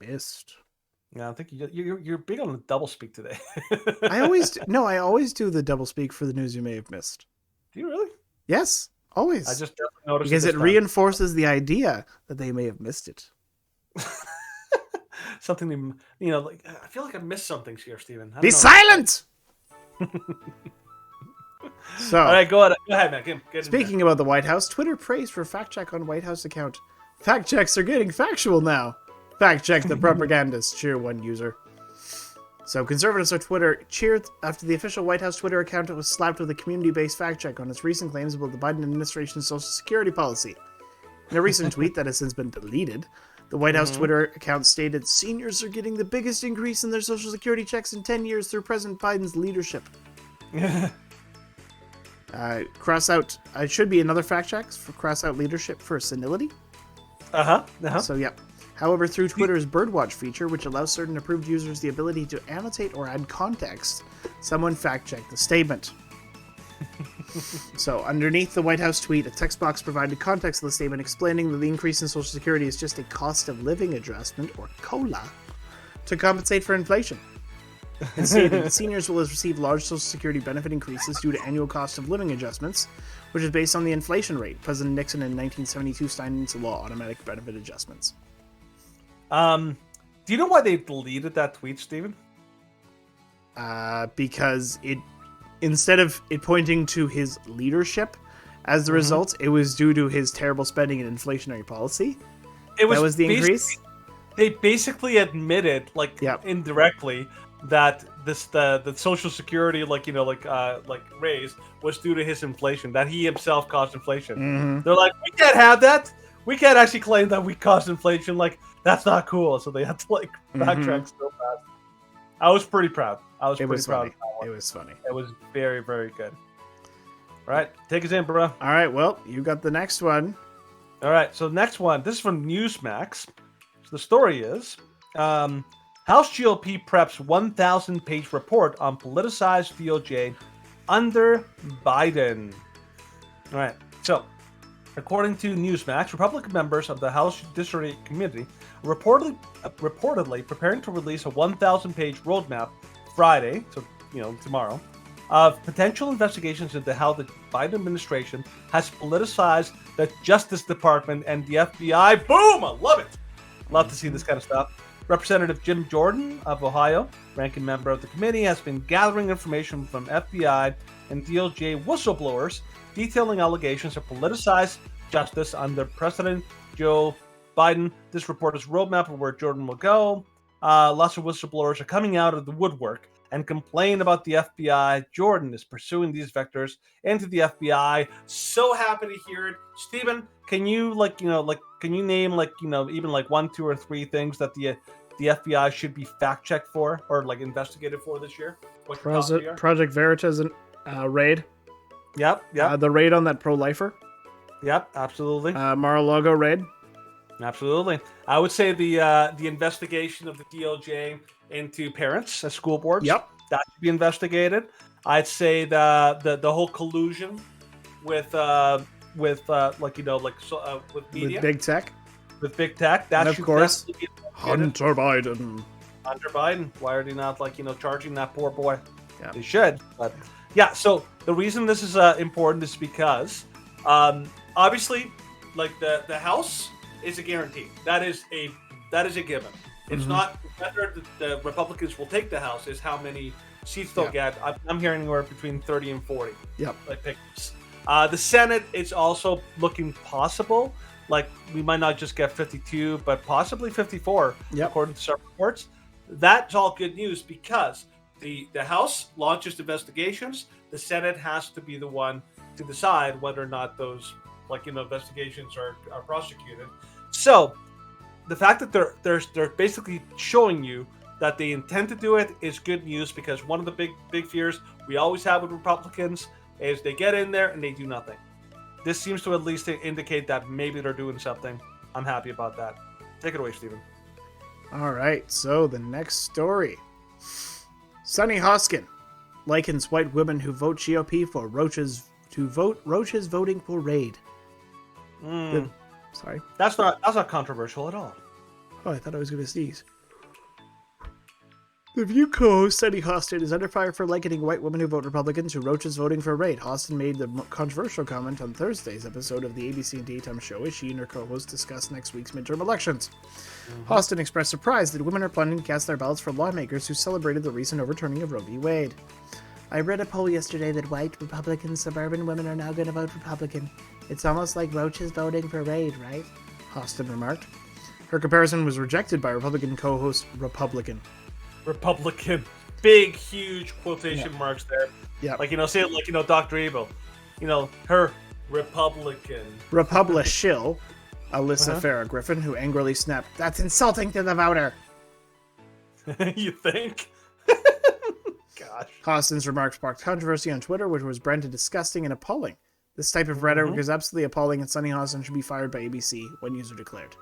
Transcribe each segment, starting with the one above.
missed. Yeah, I think you're big on the double speak today. I always do the double speak for the news you may have missed. Do you really? Yes, I always. just noticed it Because this it time. reinforces the idea that they may have missed it. Something like I feel like I missed something here, Steven. I Be don't know. silent! All So, right, go ahead, man. Get in there. speaking about the White House, Twitter praised for fact check on White House account. Fact checks are getting factual now. Fact check the propagandists, cheer one user. So conservatives on Twitter cheered after the official White House Twitter account was slapped with a community-based fact check on its recent claims about the Biden administration's Social Security policy. In a recent tweet that has since been deleted, the White House Twitter account stated, "Seniors are getting the biggest increase in their Social Security checks in 10 years through President Biden's leadership." Cross out, should be another fact check for cross out leadership for senility. So, yep. However, through Twitter's Birdwatch feature, which allows certain approved users the ability to annotate or add context, someone fact-checked the statement. So, underneath the White House tweet, a text box provided context of the statement explaining that the increase in Social Security is just a cost of living adjustment, or COLA, to compensate for inflation. It stated seniors will receive large Social Security benefit increases due to annual cost of living adjustments, which is based on the inflation rate. President Nixon in 1972 signed into law automatic benefit adjustments. Do you know why they deleted that tweet, Steven? Because instead of it pointing to his leadership as the result, it was due to his terrible spending and inflationary policy. That was the increase. They basically admitted, indirectly, that the Social Security, raise was due to his inflation. That he himself caused inflation. They're like, we can't have that. We can't actually claim that we caused inflation. That's not cool. So they had to backtrack so fast. I was pretty proud. It was funny. It was very, very good. All right, take us in, bro. All right, well, you got the next one. All right, so next one. This is from Newsmax. So the story is, House GOP preps 1,000-page report on politicized DOJ under Biden. All right, so according to Newsmax, Republican members of the House Judiciary Committee are reportedly preparing to release a 1,000-page roadmap Friday, so tomorrow, of potential investigations into how the Biden administration has politicized the Justice Department and the FBI. Boom! I love it. Love to see this kind of stuff. Representative Jim Jordan of Ohio, ranking member of the committee, has been gathering information from FBI and DOJ whistleblowers detailing allegations of politicized justice under President Joe Biden. This report is a roadmap of where Jordan will go. Lots of whistleblowers are coming out of the woodwork and complain about the FBI. Jordan is pursuing these vectors into the FBI. So happy to hear it. Steven, can you can you name even 1, 2, or 3 things that the FBI should be fact checked for or investigated for this year? Project Veritas raid. Yep. The raid on that pro-lifer. Yep, absolutely. Mar-a-Lago raid. Absolutely. I would say the investigation of the DOJ into parents at school boards. Yep. That should be investigated. I'd say the whole collusion with media. With big tech. With big tech. That and should of course, be Hunter Biden. Hunter Biden. Why are they not charging that poor boy? Yeah. They should. But yeah, so the reason this is important is because obviously the House is a guarantee. That is a given. It's not whether the Republicans will take the House, is how many seats they'll get. I'm hearing anywhere between 30 and 40. Yep. The Senate is also looking possible. We might not just get 52, but possibly 54, according to some reports. That's all good news because the House launches investigations. The Senate has to be the one to decide whether or not those investigations are prosecuted. So the fact that they're basically showing you that they intend to do it is good news, because one of the big fears we always have with Republicans is they get in there and they do nothing. This seems to at least indicate that maybe they're doing something. I'm happy about that. Take it away, Stephen. All right, so the next story. Sunny Hoskin likens white women who vote GOP for Roach's voting for raid. Sorry. That's not controversial at all. Oh, I thought I was going to sneeze. The View co-host Sunny Hostin is under fire for likening white women who vote Republican to roaches voting for a raid. Hostin made the controversial comment on Thursday's episode of the ABC daytime show as she and her co-host discussed next week's midterm elections. Hostin expressed surprise that women are planning to cast their ballots for lawmakers who celebrated the recent overturning of Roe v. Wade. I read a poll yesterday that white Republican suburban women are now going to vote Republican. It's almost like roaches voting for a raid, right? Hostin remarked. Her comparison was rejected by Republican co-host Republican. Big, huge quotation marks there. Yeah. Like, say it like, Dr. Evil. Her Republican. Republic shill, Alyssa Farah Griffin, who angrily snapped, "That's insulting to the voter." You think? Gosh. Hostin's remarks sparked controversy on Twitter, which was branded disgusting and appalling. This type of rhetoric is absolutely appalling, and Sunny Hostin should be fired by ABC, one user declared.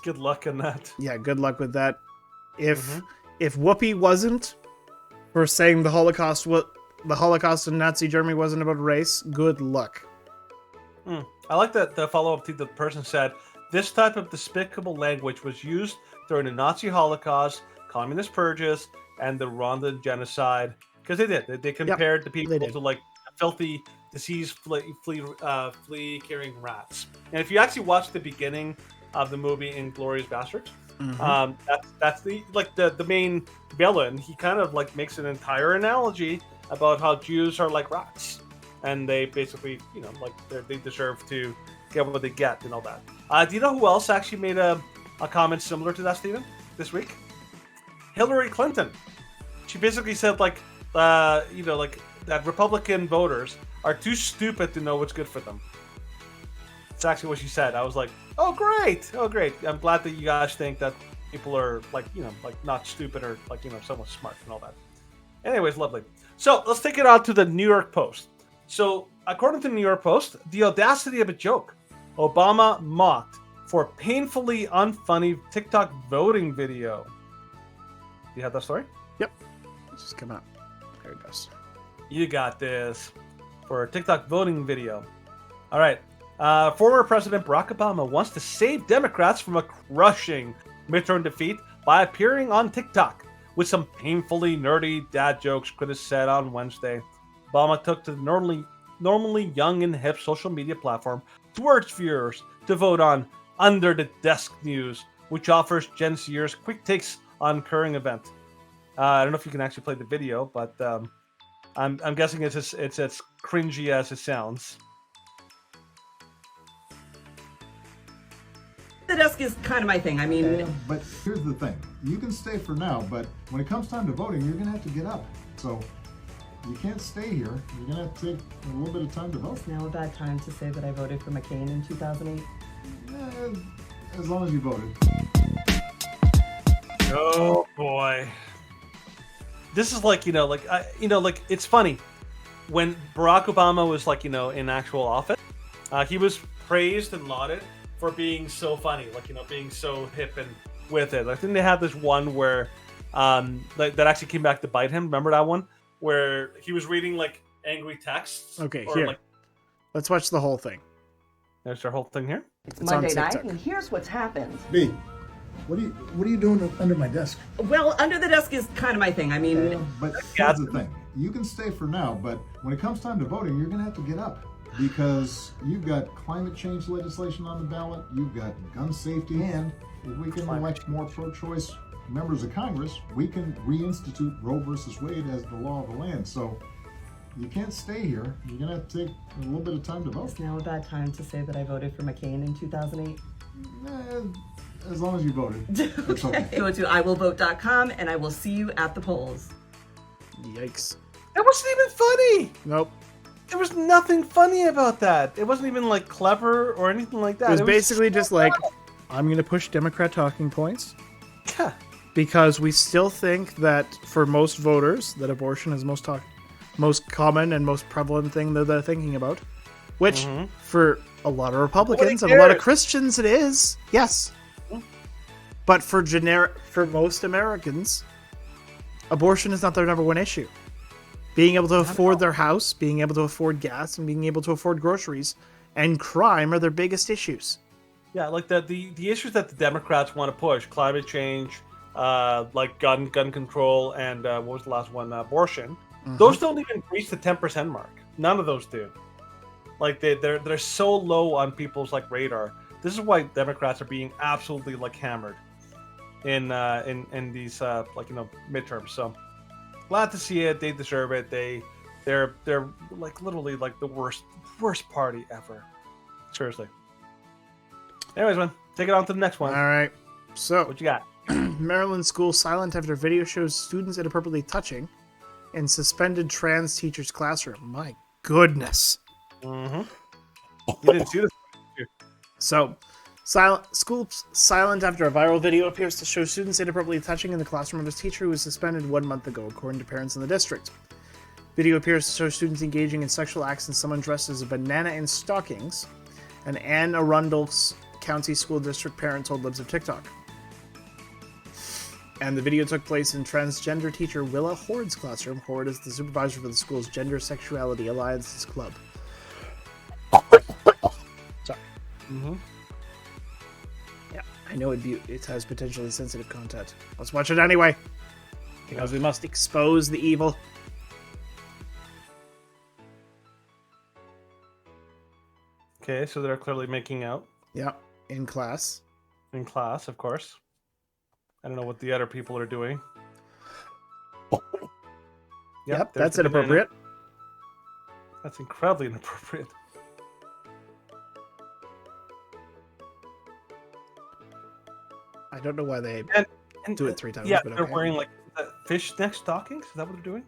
Good luck on that. Yeah, good luck with that. If Whoopi wasn't for saying the Holocaust in Nazi Germany wasn't about race, good luck. I like that the follow-up to the person said, this type of despicable language was used during the Nazi Holocaust, communist purges, and the Rwandan genocide. Because they did. They compared the people to like filthy, disease flea-carrying rats. And if you actually watch the beginning of the movie Inglourious Basterds, that's the main villain. He kind of like makes an entire analogy about how Jews are like rats, and they basically, they deserve to get what they get and all that. Do you know who else actually made a comment similar to that, Stephen, this week? Hillary Clinton. She basically said that Republican voters are too stupid to know what's good for them. It's actually what she said. I was like, oh great. I'm glad that you guys think that people are not stupid or somewhat smart and all that. Anyways, lovely. So let's take it out to the New York Post. So according to the New York Post, the audacity of a joke. Obama mocked for painfully unfunny TikTok voting video. Do you have that story? Yep. Let's just come out. There it goes. You got this. For a TikTok voting video. All right. Former President Barack Obama wants to save Democrats from a crushing midterm defeat by appearing on TikTok with some painfully nerdy dad jokes, critics said on Wednesday. Obama took to the normally young and hip social media platform to urge viewers to vote on Under the Desk News, which offers Gen Zers quick takes on current event. I don't know if you can actually play the video, but I'm guessing it's as cringy as it sounds. The desk is kind of my thing. I mean, but here's the thing: you can stay for now, but when it comes time to voting, you're gonna have to get up. So you can't stay here. You're gonna have to take a little bit of time to vote. It's now a bad time to say that I voted for McCain in 2008. As long as you voted. Oh boy, this is it's funny when Barack Obama was in actual office, he was praised and lauded for being so funny, being so hip and with it. I think they had this one where that actually came back to bite him. Remember that one where he was reading angry texts? Okay, here. Let's watch the whole thing. There's our whole thing here. It's Monday night, and here's what's happened. B, what are you doing under my desk? Well, under the desk is kind of my thing. I mean, but here's the thing: you can stay for now, but when it comes time to voting, you're gonna have to get up. Because you've got climate change legislation on the ballot, you've got gun safety, and if we can elect more pro-choice members of Congress, we can reinstitute Roe versus Wade as the law of the land. So you can't stay here. You're going to have to take a little bit of time to vote. It's now a bad time to say that I voted for McCain in 2008. As long as you voted. It's okay. Go to iwillvote.com and I will see you at the polls. Yikes. That wasn't even funny. Nope. There was nothing funny about that. It wasn't even clever or anything like that. It was basically just I'm going to push Democrat talking points. Yeah. Because we still think that for most voters, that abortion is most common and most prevalent thing that they're thinking about. Which, for a lot of Republicans and a lot of Christians, it is. Yes. But for most Americans, abortion is not their number one issue. Being able to afford their house, being able to afford gas, and being able to afford groceries and crime are their biggest issues. Yeah, like the issues that the Democrats want to push, climate change, like gun control, and what was the last one? Abortion. Those don't even reach the 10% mark. None of those do. Like they're so low on people's like radar. This is why Democrats are being absolutely like hammered in these midterms. So glad to see it. They deserve it. They're like literally like the worst party ever. Seriously. Anyways, man, take it on to the next one. All right. So, What you got? Maryland school silent after video shows students inappropriately touching in suspended trans teacher's classroom. My goodness. You didn't see this. So, school silent after a viral video appears to show students inappropriately touching in the classroom of a teacher who was suspended 1 month ago, according to parents in the district. Video appears to show students engaging in sexual acts and someone dressed as a banana in stockings. An Anne Arundel County School District parent told Libs of TikTok. And the video took place in transgender teacher Willa Hord's classroom. Hord is the supervisor for the school's Gender Sexuality Alliances Club. Sorry. Yeah, I know it has potentially sensitive content. Let's watch it anyway, because we must expose the evil. Okay, so they're clearly making out Yeah, in class. in class, of course. I don't know what the other people are doing. Yep, there's that's the banana. inappropriate. That's incredibly inappropriate. I don't know why they And do it 3 times. yeah, but they're okay. wearing like fishneck stockings. Is that what they're doing?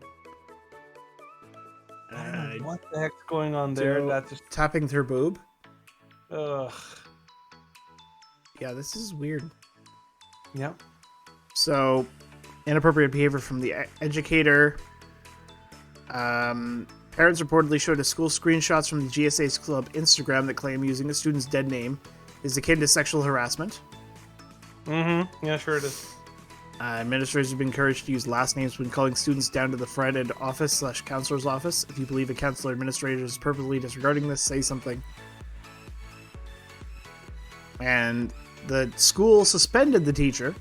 I don't know what the heck's going on there? So- That just Tapping through boob. ugh. Yeah, this is weird. Yeah. So, inappropriate behavior from the educator. Parents reportedly showed a school screenshots from the GSA's club Instagram that claim using a student's dead name is akin to sexual harassment. Yeah, sure it is. Administrators have been encouraged to use last names when calling students down to the front end office/counselor's office. If you believe a counselor administrator is purposely disregarding this, say something. And the school suspended the teacher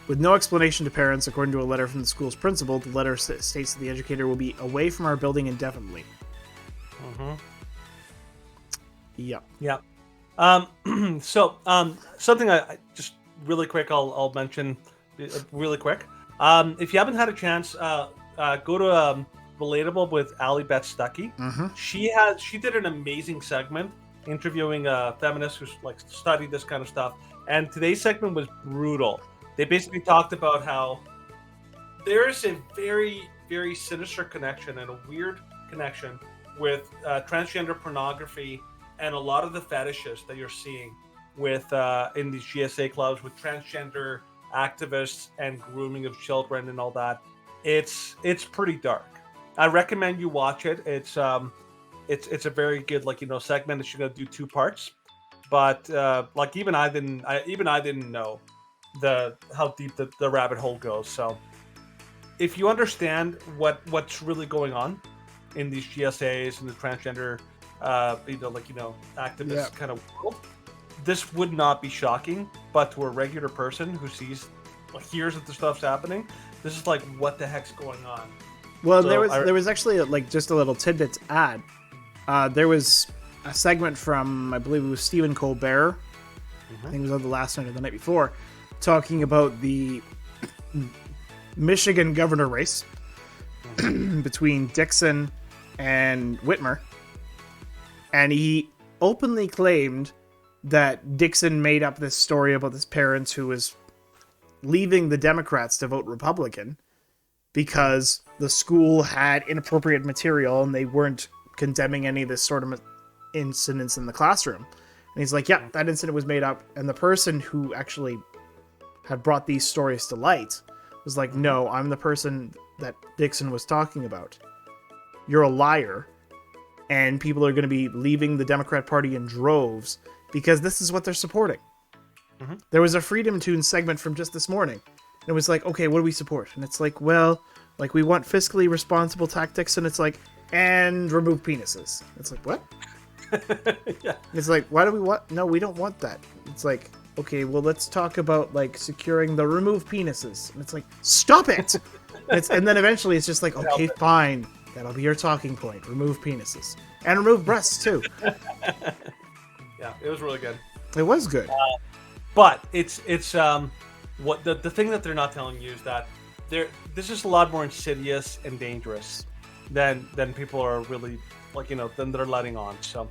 with no explanation to parents, according to a letter from the school's principal. The letter states that the educator will be away from our building indefinitely. Yep. Yeah. So something I just really quick I'll mention really quick. If you haven't had a chance, go to Relatable with Ali Beth Stuckey. She did an amazing segment interviewing feminists who like study this kind of stuff, and today's segment was brutal. They basically talked about how there's a very, very sinister connection and a weird connection with transgender pornography and a lot of the fetishes that you're seeing with in these GSA clubs with transgender activists and grooming of children and all that. It's pretty dark. I recommend you watch it. It's a very good segment that you're gonna do 2 parts. But even I didn't know how deep the rabbit hole goes. So if you understand what's really going on in these GSAs and the transgender activist kind of world, this would not be shocking. But to a regular person who hears that the stuff's happening, this is like, what the heck's going on? Well, So there was actually just a little tidbit to add. There was a segment from, I believe it was Stephen Colbert. I think it was on the last night or the night before, talking about the Michigan governor race between Dixon and Whitmer. And he openly claimed that Dixon made up this story about this parent who was leaving the Democrats to vote Republican because the school had inappropriate material and they weren't condemning any of this sort of incidents in the classroom. And he's like, yeah, that incident was made up. And the person who actually had brought these stories to light was like, no, I'm the person that Dixon was talking about. You're a liar. And people are going to be leaving the Democrat Party in droves because this is what they're supporting. There was a Freedom Tunes segment from just this morning. And it was like, okay, what do we support? And it's like, well, we want fiscally responsible tactics. And it's like, and remove penises. It's like, what? Yeah. It's like, why do we want? No, we don't want that. It's like, okay, well, let's talk about like securing the remove penises. And it's like, stop it. And then eventually it's just like, okay, fine, that'll be your talking point. Remove penises and remove breasts too. Yeah, it was really good. It was good. But it's what the thing that they're not telling you is that this is a lot more insidious and dangerous than people are really than they're letting on. So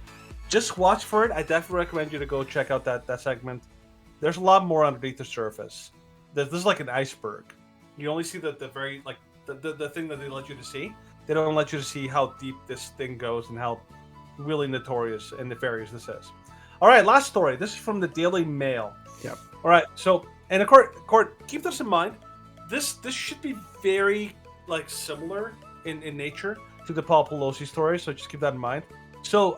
just watch for it. I definitely recommend you to go check out that segment. There's a lot more underneath the surface. This is like an iceberg. You only see the very the thing that they let you to see. They don't let you to see how deep this thing goes and how really notorious and nefarious this is. All right, last story. This is from the Daily Mail. Yep. All right, so and of course, keep this in mind. This should be very similar in nature to the Paul Pelosi story, so just keep that in mind. So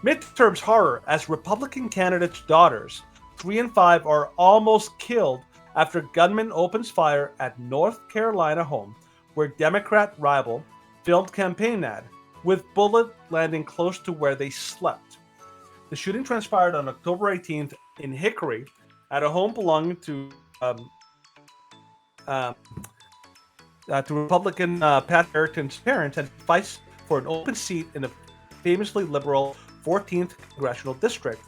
midterms horror as Republican candidates' daughters, 3 and 5, are almost killed after gunman opens fire at North Carolina home where Democrat rival filmed campaign ad with bullet landing close to where they slept. The shooting transpired on October 18th in Hickory at a home belonging to Republican Pat Harrington's parents and fights for an open seat in a famously liberal 14th congressional district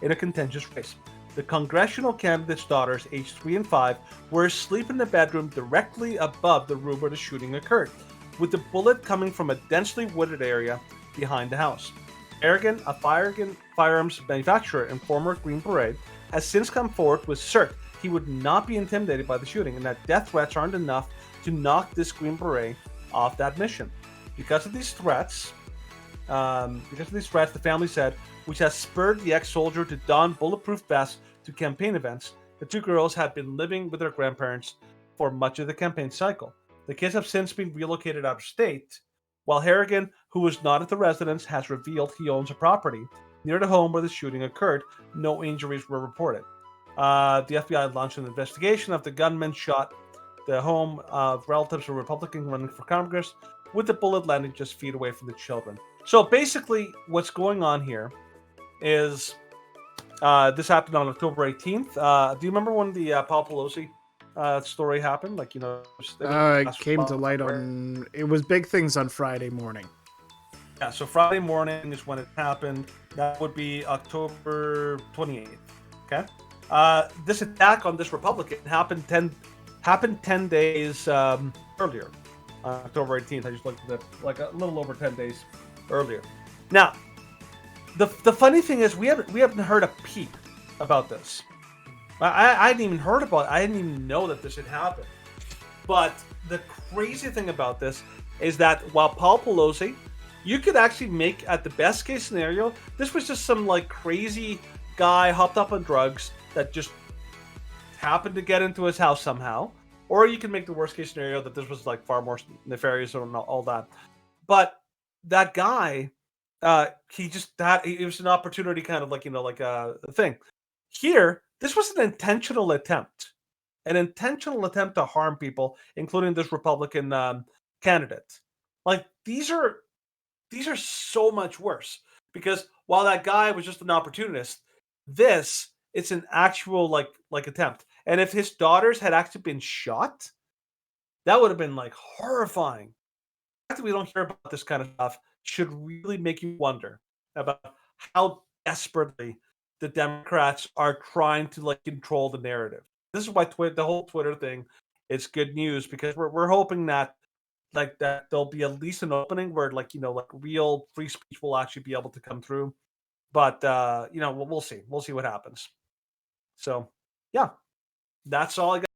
in a contentious race. The congressional candidates' daughters, aged 3 and 5, were asleep in the bedroom directly above the room where the shooting occurred, with the bullet coming from a densely wooded area behind the house. Harrigan, a firearms manufacturer and former Green Beret, has since come forward with cert he would not be intimidated by the shooting and that death threats aren't enough to knock this Green Beret off that mission. Because of these threats, the family said, which has spurred the ex-soldier to don bulletproof vests to campaign events, the two girls had been living with their grandparents for much of the campaign cycle. The kids have since been relocated out of state, while Harrigan, who was not at the residence, has revealed he owns a property near the home where the shooting occurred. No injuries were reported. The FBI launched an investigation of the gunman shot the home of relatives of a Republican running for Congress, with the bullet landing just feet away from the children. So basically, what's going on here is this happened on October 18th. Do you remember when the Paul Pelosi story happened? It came to light on. It was big things on Friday morning. Yeah, so Friday morning is when it happened. That would be October 28th. Okay. This attack on this Republican happened 10 days earlier. October 18th. I just looked at it, a little over 10 days earlier. Now, the funny thing is we haven't heard a peep about this. I hadn't even heard about it. I didn't even know that this had happened. But the crazy thing about this is that while Paul Pelosi, you could actually make, at the best case scenario, this was just some crazy guy hopped up on drugs that just happened to get into his house somehow. Or you can make the worst case scenario that this was far more nefarious and all that. But that guy, it was an opportunity kind of a thing. Here, this was an intentional attempt to harm people, including this Republican candidate. These are so much worse, because while that guy was just an opportunist, it's an actual attempt. And if his daughters had actually been shot, that would have been horrifying. The fact that we don't hear about this kind of stuff should really make you wonder about how desperately the Democrats are trying to control the narrative. This is why the whole Twitter thing is good news, because we're hoping that that there'll be at least an opening where real free speech will actually be able to come through. But we'll see. We'll see what happens. So yeah, that's all I got.